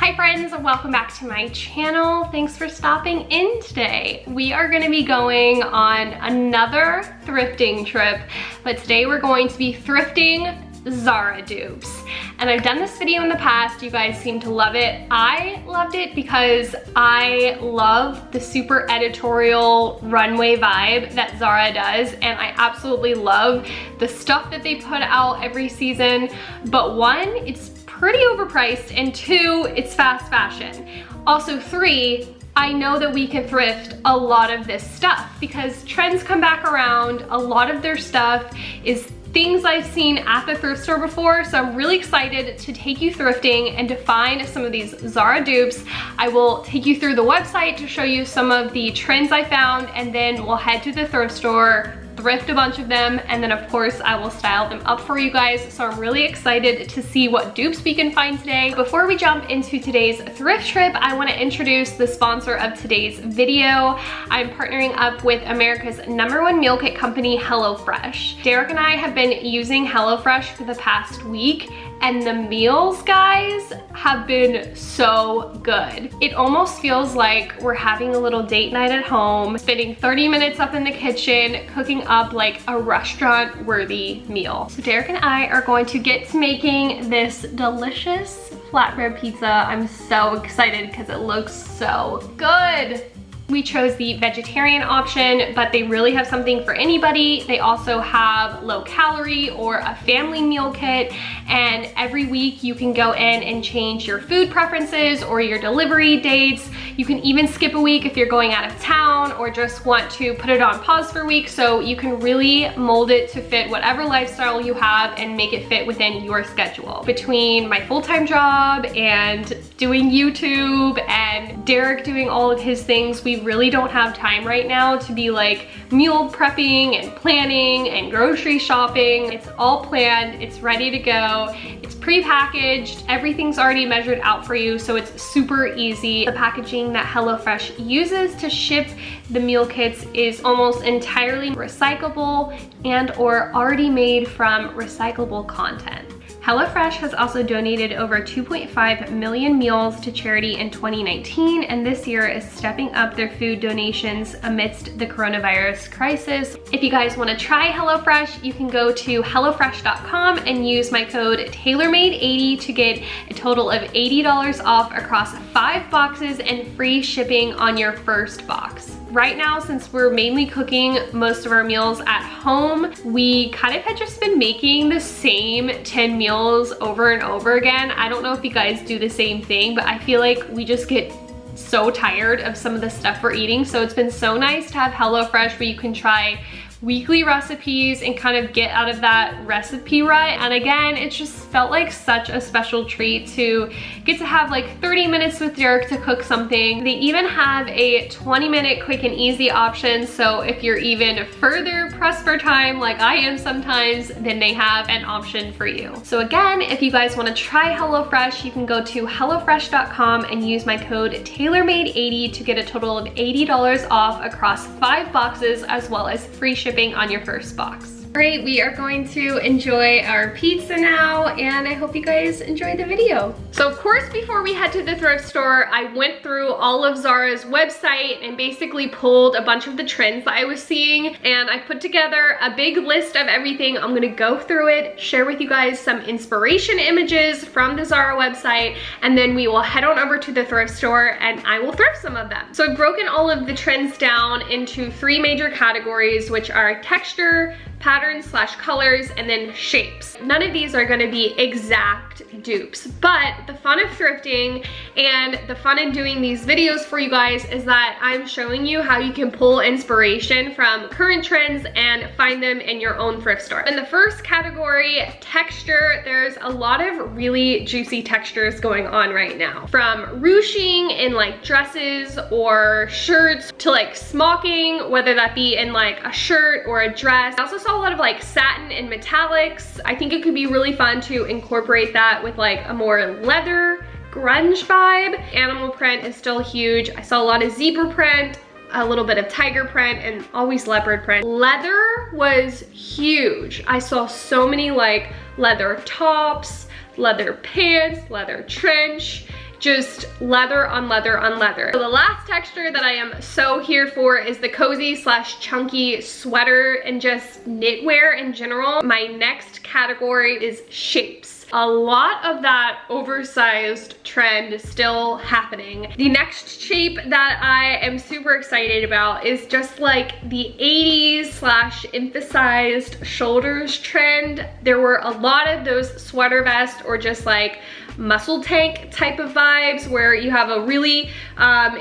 Hi friends, welcome back to my channel. Thanks for stopping in today. We are gonna be going on another thrifting trip, but today we're going to be thrifting Zara Dupes. And I've done this video in the past, you guys seem to love it. I loved it because I love the super editorial runway vibe that Zara does, and I absolutely love the stuff that they put out every season. But one, it's pretty overpriced, and two, it's fast fashion. Also three, I know that we can thrift a lot of this stuff because trends come back around. A lot of their stuff is things I've seen at the thrift store before, so I'm really excited to take you thrifting and to find some of these Zara dupes. I will take you through the website to show you some of the trends I found, and then we'll head to the thrift store, thrift a bunch of them, and then of course I will style them up for you guys. So I'm really excited to see what dupes we can find today. Before we jump into today's thrift trip, I want to introduce the sponsor of today's video. I'm partnering up with America's #1 meal kit company, HelloFresh. Derek and I have been using HelloFresh for the past week, and the meals, guys, have been so good. It almost feels like we're having a little date night at home, spending 30 minutes up in the kitchen, cooking up like a restaurant-worthy meal. So Derek and I are going to get to making this delicious flatbread pizza. I'm so excited because it looks so good. We chose the vegetarian option, but they really have something for anybody. They also have low calorie or a family meal kit, and every week you can go in and change your food preferences or your delivery dates. You can even skip a week if you're going out of town or just want to put it on pause for a week, so you can really mold it to fit whatever lifestyle you have and make it fit within your schedule. Between my full-time job and doing YouTube and Derek doing all of his things, we really don't have time right now to be like meal prepping and planning and grocery shopping. It's all planned, it's ready to go, it's pre-packaged, everything's already measured out for you, so it's super easy. The packaging that HelloFresh uses to ship the meal kits is almost entirely recyclable and or already made from recyclable content. HelloFresh has also donated over 2.5 million meals to charity in 2019, and this year is stepping up their food donations amidst the coronavirus crisis. If you guys want to try HelloFresh, you can go to HelloFresh.com and use my code TaylorMade80 to get a total of $80 off across 5 boxes and free shipping on your first box. Right now, since we're mainly cooking most of our meals at home, we kind of had just been making the same 10 meals over and over again. I don't know if you guys do the same thing, but I feel like we just get so tired of some of the stuff we're eating. So it's been so nice to have HelloFresh where you can try weekly recipes and kind of get out of that recipe rut. And again, it just felt like such a special treat to get to have like 30 minutes with Derek to cook something. They even have a 20-minute quick and easy option, so if you're even further pressed for time like I am sometimes, then they have an option for you. So again, if you guys want to try HelloFresh, you can go to HelloFresh.com and use my code TaylorMade80 to get a total of $80 off across 5 boxes as well as free shipping on your first box. Great, we are going to enjoy our pizza now, and I hope you guys enjoy the video. So of course, before we head to the thrift store, I went through all of Zara's website and basically pulled a bunch of the trends that I was seeing, and I put together a big list of everything. I'm gonna go through it, share with you guys some inspiration images from the Zara website, and then we will head on over to the thrift store and I will thrift some of them. So I've broken all of the trends down into 3 major categories, which are texture, patterns/colors, and then shapes. None of these are gonna be exact dupes, but the fun of thrifting and the fun in doing these videos for you guys is that I'm showing you how you can pull inspiration from current trends and find them in your own thrift store. In the first category, texture, there's a lot of really juicy textures going on right now. From ruching in like dresses or shirts to like smocking, whether that be in like a shirt or a dress. I also saw a lot of like satin and metallics. I think it could be really fun to incorporate that with like a more leather grunge vibe. Animal print is still huge. I saw a lot of zebra print, a little bit of tiger print, and always leopard print. Leather was huge. I saw so many like leather tops, leather pants, leather trench, just leather on leather on leather. So the last texture that I am so here for is the cozy slash chunky sweater and just knitwear in general. My next category is shapes. A lot of that oversized trend is still happening. The next shape that I am super excited about is just like the 80s slash emphasized shoulders trend. There were a lot of those sweater vest or just like muscle tank type of vibes where you have a really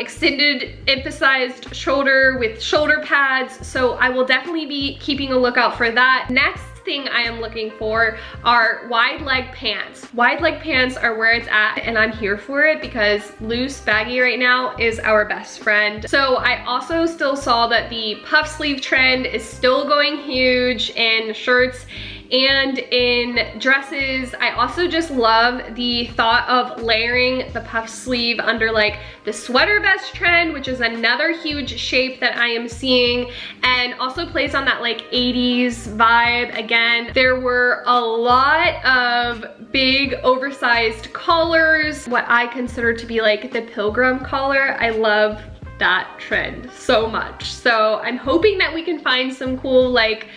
extended emphasized shoulder with shoulder pads. So I will definitely be keeping a lookout for that. Next thing I am looking for are wide leg pants. Wide leg pants are where it's at, and I'm here for it because loose baggy right now is our best friend. So I also still saw that the puff sleeve trend is still going huge in shirts and in dresses. I also just love the thought of layering the puff sleeve under like the sweater vest trend, which is another huge shape that I am seeing, and also plays on that like 80s vibe again. There were a lot of big oversized collars, what I consider to be like the pilgrim collar. I love that trend so much. So I'm hoping that we can find some cool like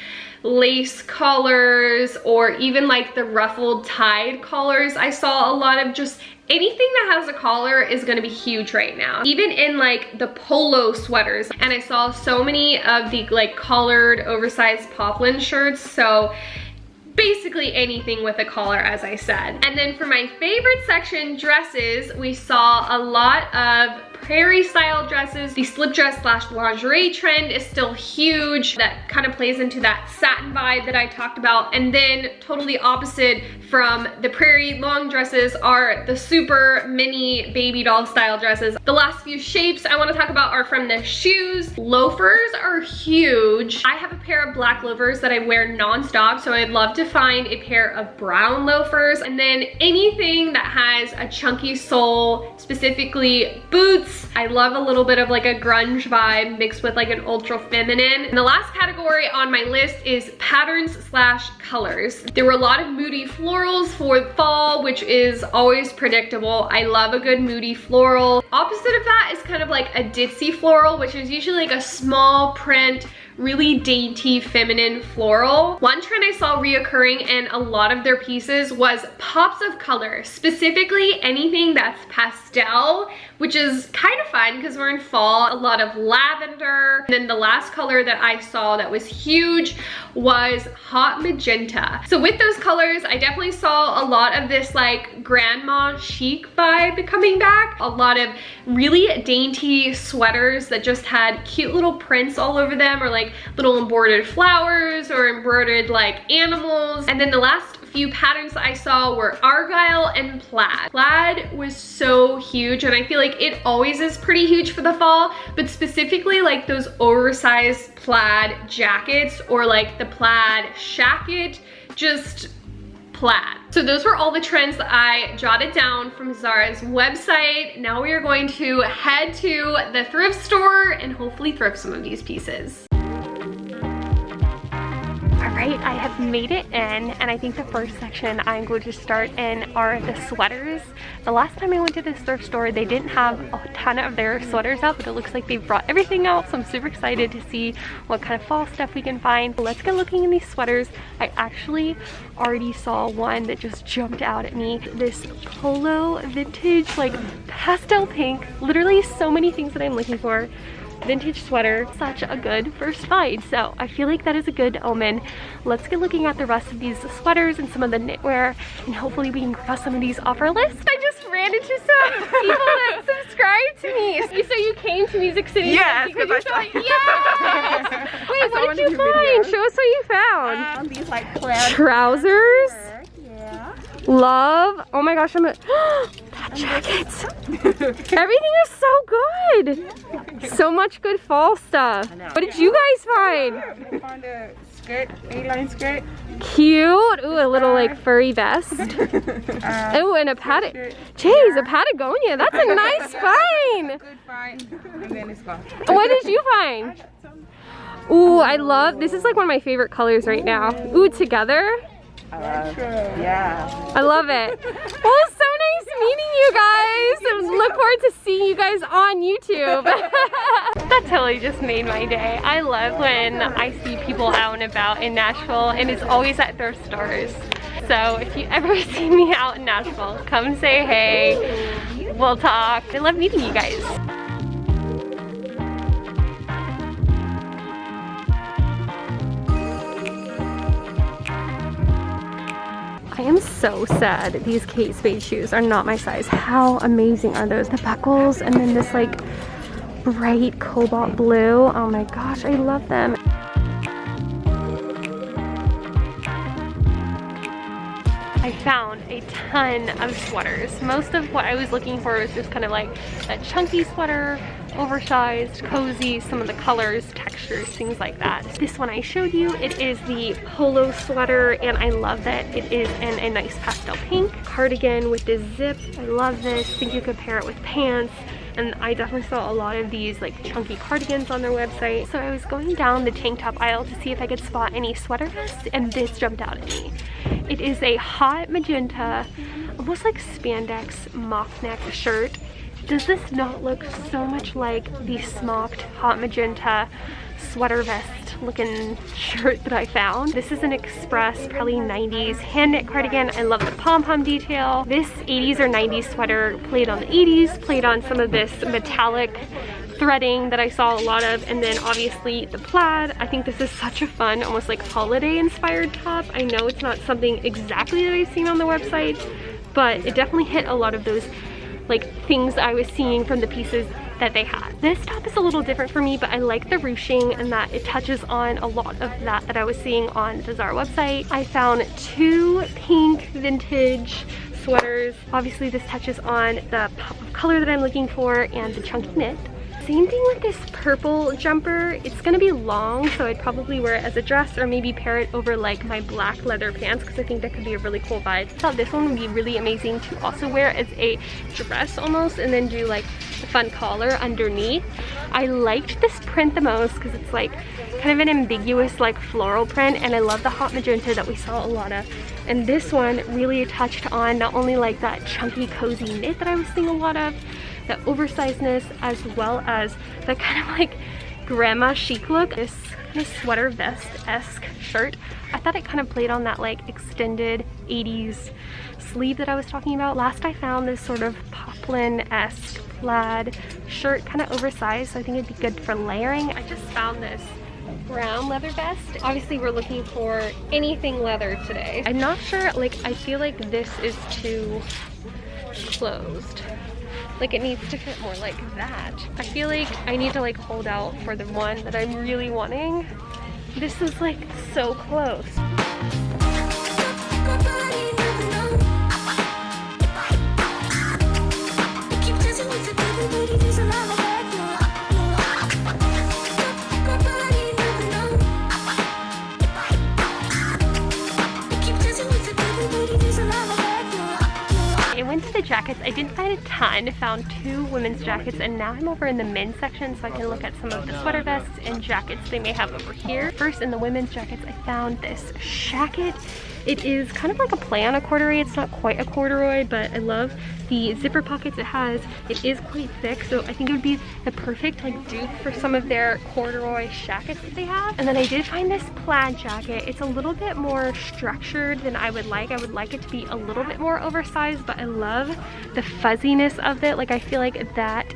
lace collars or even like the ruffled tied collars. I saw a lot of just anything that has a collar is gonna be huge right now. Even in like the polo sweaters. And I saw so many of the like collared oversized poplin shirts. So basically anything with a collar, as I said. And then for my favorite section, dresses, we saw a lot of prairie style dresses. The slip dress slash lingerie trend is still huge. That kind of plays into that satin vibe that I talked about. And then totally opposite from the prairie long dresses are the super mini baby doll style dresses. The last few shapes I want to talk about are from the shoes. Loafers are huge. I have a pair of black loafers that I wear nonstop, so I'd love to find a pair of brown loafers. And then anything that has a chunky sole, specifically boots. I love a little bit of like a grunge vibe mixed with like an ultra feminine. And the last category on my list is patterns slash colors. There were a lot of moody florals for fall, which is always predictable. I love a good moody floral. Opposite of that is kind of like a ditzy floral, which is usually like a small print, really dainty feminine floral. One trend I saw reoccurring in a lot of their pieces was pops of color, specifically anything that's pastel, which is kind of fun because we're in fall. A lot of lavender. And then the last color that I saw that was huge was hot magenta. So with those colors, I definitely saw a lot of this like grandma chic vibe coming back. A lot of really dainty sweaters that just had cute little prints all over them, or like little embroidered flowers or embroidered like animals. And then the last few patterns that I saw were argyle and plaid. Plaid was so huge, and I feel like it always is pretty huge for the fall, but specifically like those oversized plaid jackets or like the plaid shacket, just plaid. So those were all the trends that I jotted down from Zara's website. Now we are going to head to the thrift store and hopefully thrift some of these pieces. Alright, I have made it in, and I think the first section I'm going to start in are the sweaters. The last time I went to this thrift store, they didn't have a ton of their sweaters out, but it looks like they brought everything out, so I'm super excited to see what kind of fall stuff we can find. Let's get looking in these sweaters. I actually already saw one that just jumped out at me. This polo vintage, like pastel pink, literally so many things that I'm looking for. Vintage sweater, such a good first find, so I feel like that is a good omen. Let's get looking at the rest of these sweaters and some of the knitwear, and hopefully we can cross some of these off our list. I just ran into some people that subscribe to me. So you came to Music City? Yes, because you saw, yes! Wait, what did you find? Videos. Show us what you found. These like plaid trousers. Yeah. Love. Oh my gosh, I'm a that jacket. Everything is so good. So much good fall stuff. What did you guys find? We found a skirt, A-line skirt. Cute. Ooh, a little like furry vest. Oh, and a Jeez, a Patagonia. That's a nice find. Good find. And then it's gone. What did you find? Ooh, I love, this is like one of my favorite colors right now. Ooh, together. Yeah. I love it. Well, it's so nice meeting you guys. Look forward to seeing you guys on YouTube. That totally just made my day. I love when I see people out and about in Nashville, and it's always at thrift stores. So if you ever see me out in Nashville, come say hey. We'll talk. I love meeting you guys. I am so sad these Kate Spade shoes are not my size. How amazing are those? The buckles and then this like bright cobalt blue. Oh my gosh, I love them. I found a ton of sweaters. Most of what I was looking for was just kind of like a chunky sweater, oversized, cozy, some of the colors, textures, things like that. This one I showed you, it is the polo sweater, and I love that it is in a nice pastel pink. Cardigan with this zip, I love this. I think you could pair it with pants. And I definitely saw a lot of these like chunky cardigans on their website. So I was going down the tank top aisle to see if I could spot any sweater vests, and this jumped out at me. It is a hot magenta, almost like spandex mock neck shirt. Does this not look so much like the smocked hot magenta sweater vest looking shirt that I found? This is an express, probably 90s hand knit cardigan. I love the pom-pom detail. This 80s or 90s sweater played on the 80s, played on some of this metallic threading that I saw a lot of, and then obviously the plaid. I think this is such a fun, almost like holiday inspired top. I know it's not something exactly that I've seen on the website, but it definitely hit a lot of those like things I was seeing from the pieces that they had. This top is a little different for me, but I like the ruching and that it touches on a lot of that I was seeing on the Zara website. I found two pink vintage sweaters. Obviously this touches on the pop of color that I'm looking for and the chunky knit. Same thing with this purple jumper. It's gonna be long, so I'd probably wear it as a dress or maybe pair it over like my black leather pants, because I think that could be a really cool vibe. I thought this one would be really amazing to also wear as a dress almost, and then do like a fun collar underneath. I liked this print the most because it's like kind of an ambiguous like floral print, and I love the hot magenta that we saw a lot of. And this one really touched on not only like that chunky cozy knit that I was seeing a lot of, the oversizedness, as well as the kind of like grandma chic look. This kind of sweater vest-esque shirt, I thought it kind of played on that like extended 80s sleeve that I was talking about. Last I found this sort of poplin-esque plaid shirt, kind of oversized, so I think it'd be good for layering. I just found this brown leather vest. Obviously we're looking for anything leather today. I'm not sure, like I feel like this is too closed. Like it needs to fit more like that. I feel like I need to like hold out for the one that I'm really wanting. This is like so close. The jackets, I didn't find a ton, found two women's jackets, and now I'm over in the men's section so I can look at some of the sweater vests and jackets they may have over here. First, in the women's jackets, I found this jacket. It is kind of like a play on a corduroy. It's not quite a corduroy, but I love the zipper pockets it has. It is quite thick, so I think it would be the perfect like dupe for some of their corduroy jackets that they have. And then I did find this plaid jacket. It's a little bit more structured than I would like. I would like it to be a little bit more oversized, but I love the fuzziness of it. Like I feel like that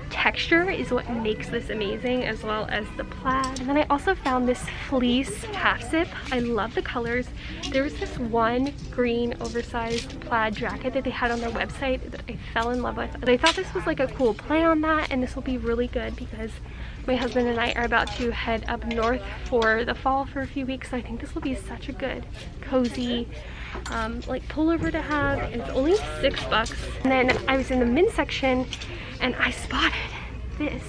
texture is what makes this amazing, as well as the plaid. And then I also found this fleece half zip. I love the colors. There was this one green oversized plaid jacket that they had on their website that I fell in love with. I thought this was like a cool play on that, and this will be really good because my husband and I are about to head up north for the fall for a few weeks, so I think this will be such a good cozy like pullover to have. It's only $6. And then I was in the men's section and I spotted this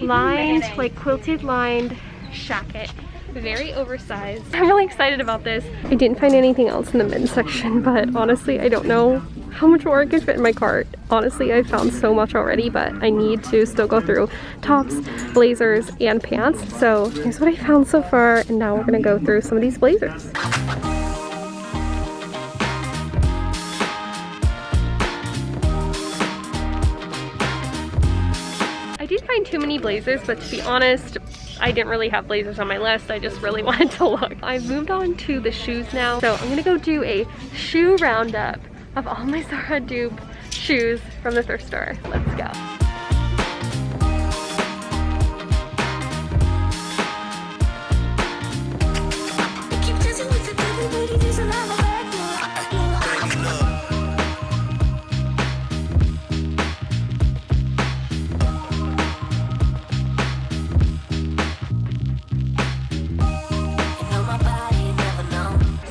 lined, like quilted lined jacket, very oversized. I'm really excited about this. I didn't find anything else in the men's section, but honestly I don't know how much more I can fit in my cart. Honestly, I found so much already, but I need to still go through tops, blazers, and pants. So here's what I found so far, and now we're gonna go through some of these blazers. didn't find too many blazers, but to be honest, I didn't really have blazers on my list. I just really wanted to look. I've moved on to the shoes now. So I'm gonna go do a shoe roundup of all my Zara Dupe shoes from the thrift store. Let's go.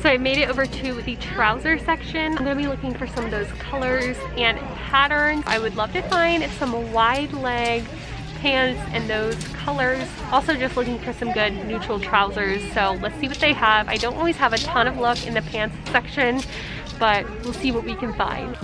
So I made it over to the trouser section. I'm gonna be looking for some of those colors and patterns. I would love to find some wide leg pants in those colors. Also just looking for some good neutral trousers. So let's see what they have. I don't always have a ton of luck in the pants section, but we'll see what we can find.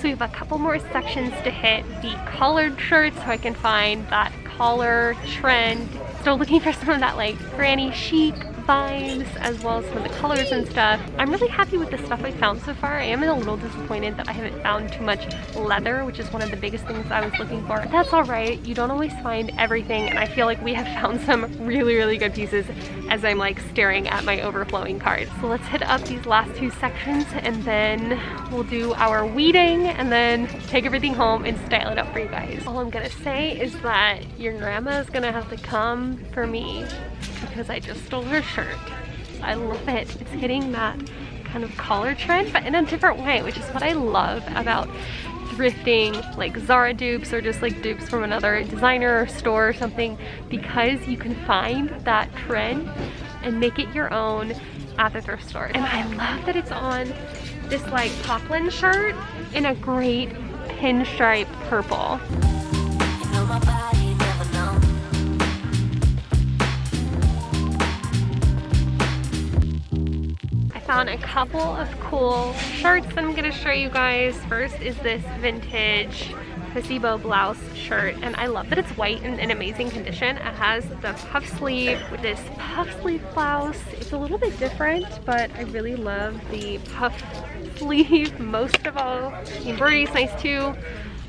We have a couple more sections to hit the collared shirts so I can find that collar trend. Still looking for some of that like granny chic vibes as well as some of the colors and stuff. I'm really happy with the stuff I found so far. I am a little disappointed that I haven't found too much leather, which is one of the biggest things I was looking for. But that's all right. You don't always find everything, and I feel like we have found some really, really good pieces as I'm like staring at my overflowing cart. So let's hit up these last two sections and then we'll do our weeding and then take everything home and style it up for you guys. All I'm gonna say is that your grandma is gonna have to come for me because I just stole her shirt. I love it. It's hitting that kind of collar trend, but in a different way, which is what I love about thrifting, like Zara dupes or just like dupes from another designer or store or something, because you can find that trend and make it your own at the thrift store. And I love that it's on this like poplin shirt in a great pinstripe purple. Found a couple of cool shirts that I'm gonna show you guys. First is this vintage placebo blouse shirt, and I love that it's white and in amazing condition. It has the puff sleeve with this puff sleeve blouse. It's a little bit different, but I really love the puff sleeve most of all. The embroidery is nice too.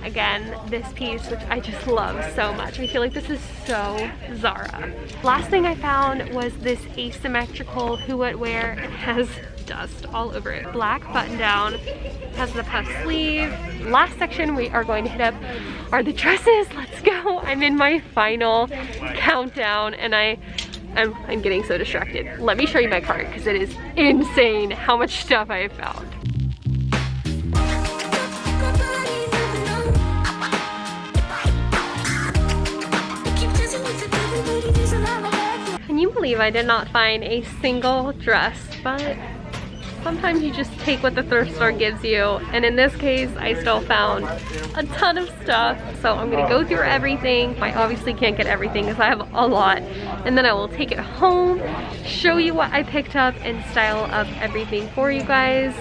Again, this piece, which I just love so much. I feel like this is so Zara. Last thing I found was this asymmetrical who would wear. It has dust all over it. Black button down, has the puff sleeve. Last section we are going to hit up are the dresses. Let's go. I'm in my final countdown and I'm getting so distracted. Let me show you my cart because it is insane how much stuff I have found. Can you believe I did not find a single dress? But sometimes you just take what the thrift store gives you, and in this case I still found a ton of stuff. So I'm gonna go through everything. I obviously can't get everything because I have a lot, and then I will take it home, show you what I picked up, and style up everything for you guys.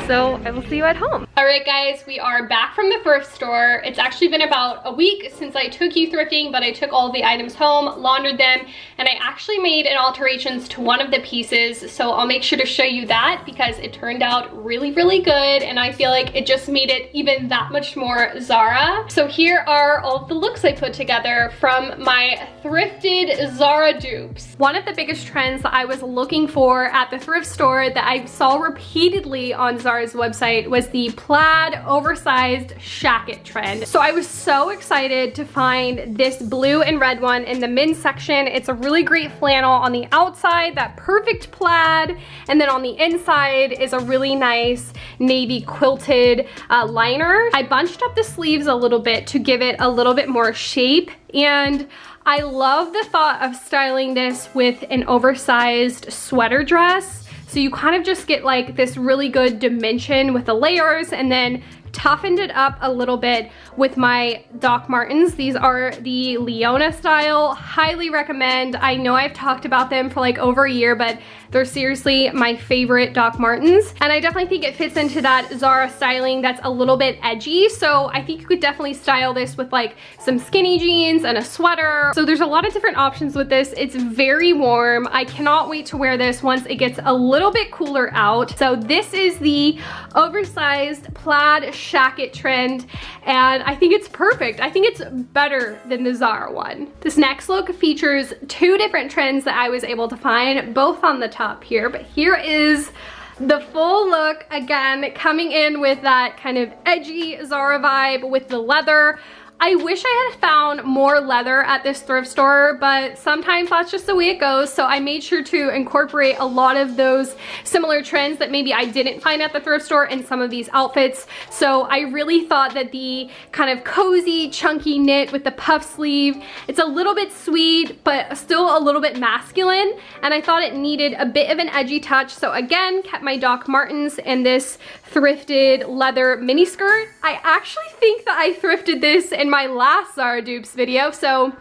So I will see you at home. All right guys, we are back from the thrift store. It's actually been about a week since I took you thrifting, but I took all the items home, laundered them, and I actually made an alterations to one of the pieces. So I'll make sure to show you that because it turned out really, really good, and I feel like it just made it even that much more Zara. So here are all of the looks I put together from my thrifted Zara dupes. One of the biggest trends that I was looking for at the thrift store that I saw repeatedly on Zara's website was the plaid oversized shacket trend. So I was so excited to find this blue and red one in the men's section. It's a really great flannel on the outside, that perfect plaid, and then on the inside is a really nice navy quilted liner. I bunched up the sleeves a little bit to give it a little bit more shape, and I love the thought of styling this with an oversized sweater dress. So you kind of just get like this really good dimension with the layers, and then toughened it up a little bit with my Doc Martens. These are the Leona style. Highly recommend. I know I've talked about them for like over a year, but they're seriously my favorite Doc Martens. And I definitely think it fits into that Zara styling that's a little bit edgy. So I think you could definitely style this with like some skinny jeans and a sweater. So there's a lot of different options with this. It's very warm. I cannot wait to wear this once it gets a little bit cooler out. So this is the oversized plaid shacket trend, and I think it's perfect. I think it's better than the Zara one. This next look features two different trends that I was able to find, both on the top here, but here is the full look, again, coming in with that kind of edgy Zara vibe with the leather. I wish I had found more leather at this thrift store, but sometimes that's just the way it goes. So I made sure to incorporate a lot of those similar trends that maybe I didn't find at the thrift store in some of these outfits. So I really thought that the kind of cozy, chunky knit with the puff sleeve, it's a little bit sweet, but still a little bit masculine. And I thought it needed a bit of an edgy touch. So again, kept my Doc Martens and this thrifted leather mini skirt. I actually think that I thrifted this in my last Zara Dupes video, so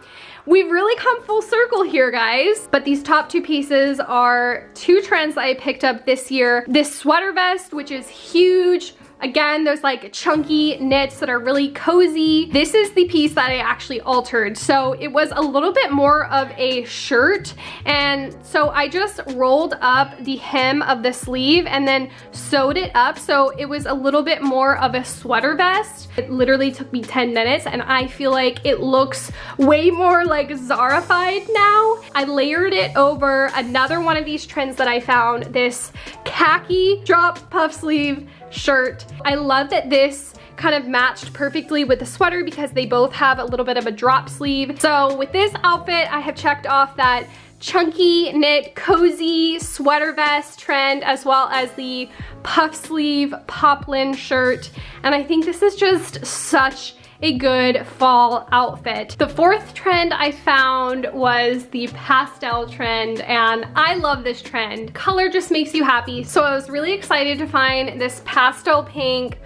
we've really come full circle here, guys. But these top two pieces are two trends that I picked up this year. This sweater vest, which is huge. Again, there's like chunky knits that are really cozy. This is the piece that I actually altered. So it was a little bit more of a shirt. And so I just rolled up the hem of the sleeve and then sewed it up. So it was a little bit more of a sweater vest. It literally took me 10 minutes and I feel like it looks way more like Zara-fied now. I layered it over another one of these trends that I found, this khaki drop puff sleeve shirt. I love that this kind of matched perfectly with the sweater because they both have a little bit of a drop sleeve. So with this outfit, I have checked off that chunky knit cozy sweater vest trend as well as the puff sleeve poplin shirt, and I think this is just such a good fall outfit. The fourth trend I found was the pastel trend, and I love this trend. Color just makes you happy. So I was really excited to find this pastel pink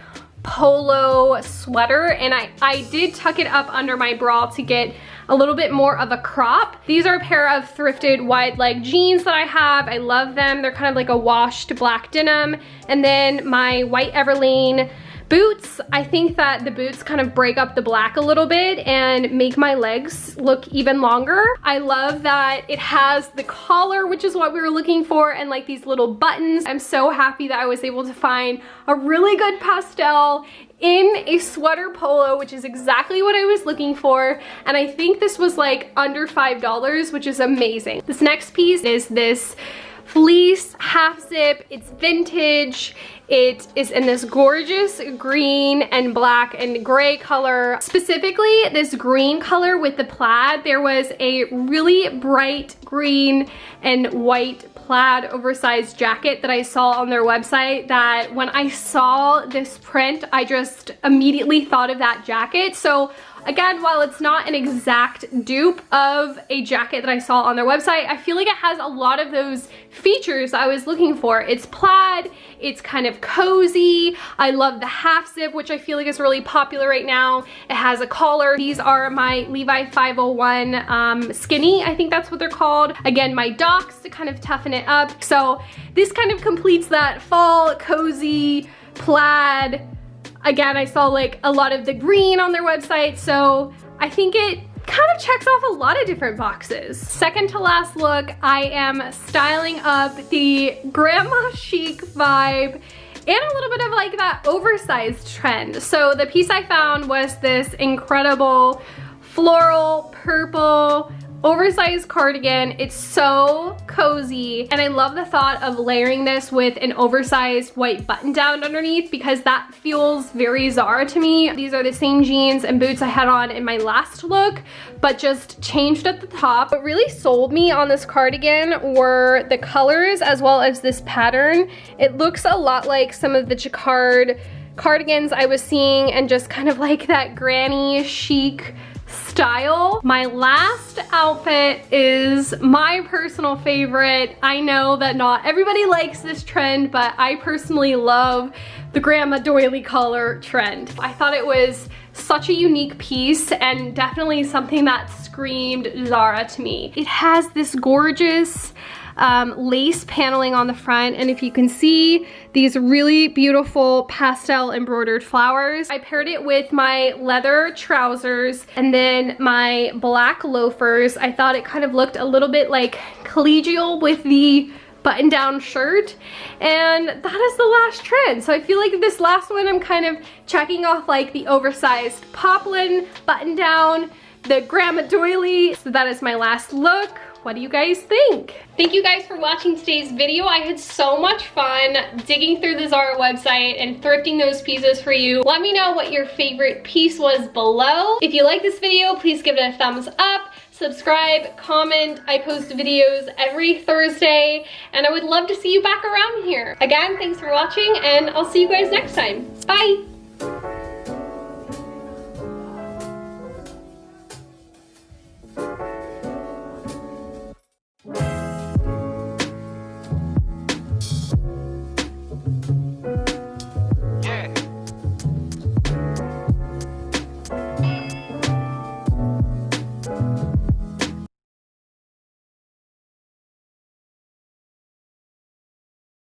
polo sweater, and I did tuck it up under my bra to get a little bit more of a crop. These are a pair of thrifted wide leg jeans that I have. I love them. They're kind of like a washed black denim. And then my white Everlane boots. I think that the boots kind of break up the black a little bit and make my legs look even longer. I love that it has the collar, which is what we were looking for, and like these little buttons. I'm so happy that I was able to find a really good pastel in a sweater polo, which is exactly what I was looking for. And I think this was like under $5, which is amazing. This next piece is this fleece half zip. It's vintage. It is in this gorgeous green and black and gray color. Specifically, this green color with the plaid. There was a really bright green and white plaid oversized jacket that I saw on their website that when I saw this print, I just immediately thought of that jacket. So again, while it's not an exact dupe of a jacket that I saw on their website, I feel like it has a lot of those features I was looking for. It's plaid, it's kind of cozy. I love the half zip, which I feel like is really popular right now. It has a collar. These are my Levi 501 skinny, I think that's what they're called. Again, my Docs to kind of toughen it up. So this kind of completes that fall cozy plaid. Again, I saw like a lot of the green on their website, so I think it kind of checks off a lot of different boxes. Second to last look, I am styling up the grandma chic vibe and a little bit of like that oversized trend. So the piece I found was this incredible floral purple oversized cardigan. It's so cozy, and I love the thought of layering this with an oversized white button down underneath because that feels very Zara to me. These are the same jeans and boots I had on in my last look, but just changed at the top. What really sold me on this cardigan were the colors as well as this pattern. It looks a lot like some of the jacquard cardigans I was seeing, and just kind of like that granny chic style. My last outfit is my personal favorite. I know that not everybody likes this trend, but I personally love the grandma doily collar trend. I thought it was such a unique piece and definitely something that screamed Zara to me. It has this gorgeous lace paneling on the front, and if you can see these really beautiful pastel embroidered flowers. I paired it with my leather trousers and then my black loafers. I thought it kind of looked a little bit like collegial with the button-down shirt, and that is the last trend. So I feel like this last one I'm kind of checking off like the oversized poplin button-down, the grandma doily. So that is my last look. What do you guys think? Thank you guys for watching today's video. I had so much fun digging through the Zara website and thrifting those pieces for you. Let me know what your favorite piece was below. If you like this video, please give it a thumbs up, subscribe, comment. I post videos every Thursday, and I would love to see you back around here. Again, thanks for watching, and I'll see you guys next time. Bye!